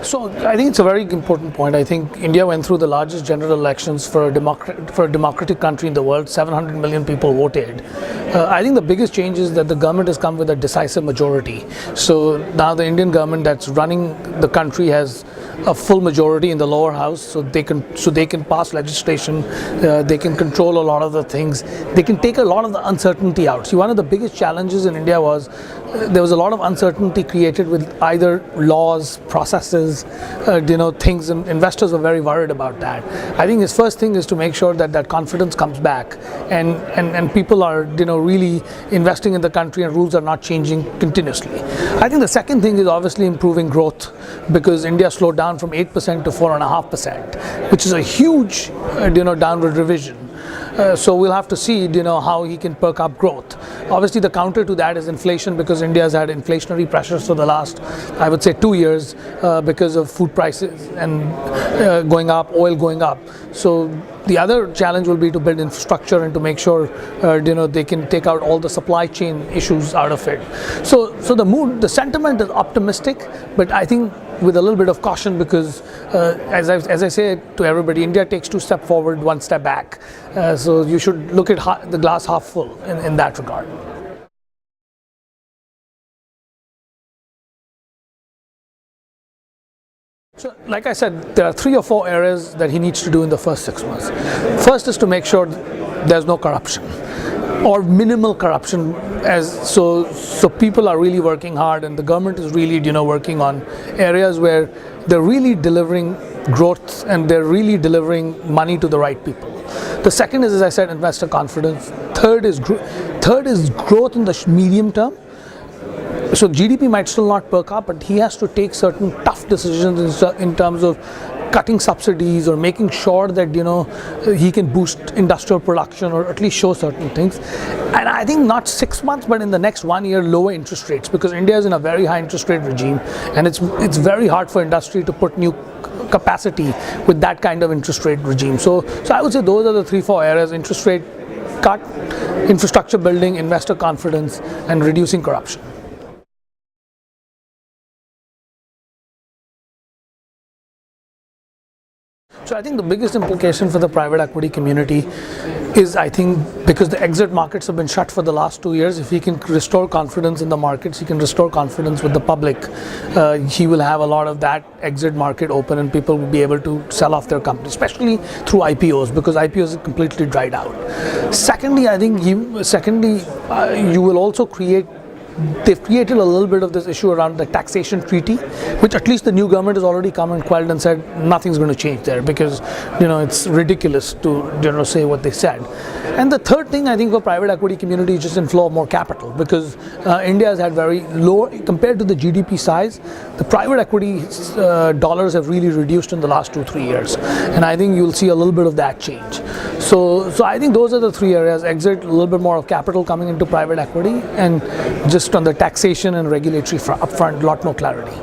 So I think it's a very important point. I think India went through the largest general elections for a democratic country in the world. 700 million people voted. I think the biggest change is that the government has come with a decisive majority. So now the Indian government that's running the country has a full majority in the lower house, so they can pass legislation, they can control a lot of the things, they can take a lot of the uncertainty out. See, one of the biggest challenges in India was there was a lot of uncertainty created with either laws, processes, things, and investors were very worried about that. I think his first thing is to make sure that that confidence comes back and people are really investing in the country and rules are not changing continuously. I think the second thing is obviously improving growth, because India slowed down from 8% to 4.5%, which is a huge downward revision. So we'll have to see how he can perk up growth. Obviously the counter to that is inflation, because India has had inflationary pressures for the last, I would say, 2 years because of food prices and going up, oil going up. So the other challenge will be to build infrastructure and to make sure they can take out all the supply chain issues out of it. So the sentiment is optimistic, but I think with a little bit of caution, because as I say to everybody, India takes 2 steps forward, 1 step back. So you should look at the glass half full in that regard. So, like I said, there are 3 or 4 areas that he needs to do in the first 6 months. First is to make sure there's no corruption, or minimal corruption, so people are really working hard, and the government is really working on areas where they're really delivering growth and they're really delivering money to the right people. The second is, as I said, investor confidence. Third is growth in the medium term. So GDP might still not perk up, but he has to take certain tough decisions in terms of cutting subsidies or making sure that he can boost industrial production, or at least show certain things. And I think not 6 months, but in the next 1 year, lower interest rates, because India is in a very high interest rate regime, and it's very hard for industry to put new capacity with that kind of interest rate regime. So I would say those are the 3-4 areas: interest rate cut, infrastructure building, investor confidence, and reducing corruption. So I think the biggest implication for the private equity community is, I think, because the exit markets have been shut for the last 2 years, if he can restore confidence in the markets, he can restore confidence with the public, he will have a lot of that exit market open, and people will be able to sell off their company, especially through IPOs, because IPOs are completely dried out. Secondly, I think you will also they've created a little bit of this issue around the taxation treaty, which at least the new government has already come and quelled and said nothing's going to change there, because it's ridiculous to say what they said. And the third thing, I think, for private equity community is just inflow of more capital, because India has had very low, compared to the GDP size, the private equity dollars have really reduced in the last 2-3 years, and I think you'll see a little bit of that change. So I think those are the 3 areas: exit, a little bit more of capital coming into private equity, and just on the taxation and regulatory upfront, a lot more clarity.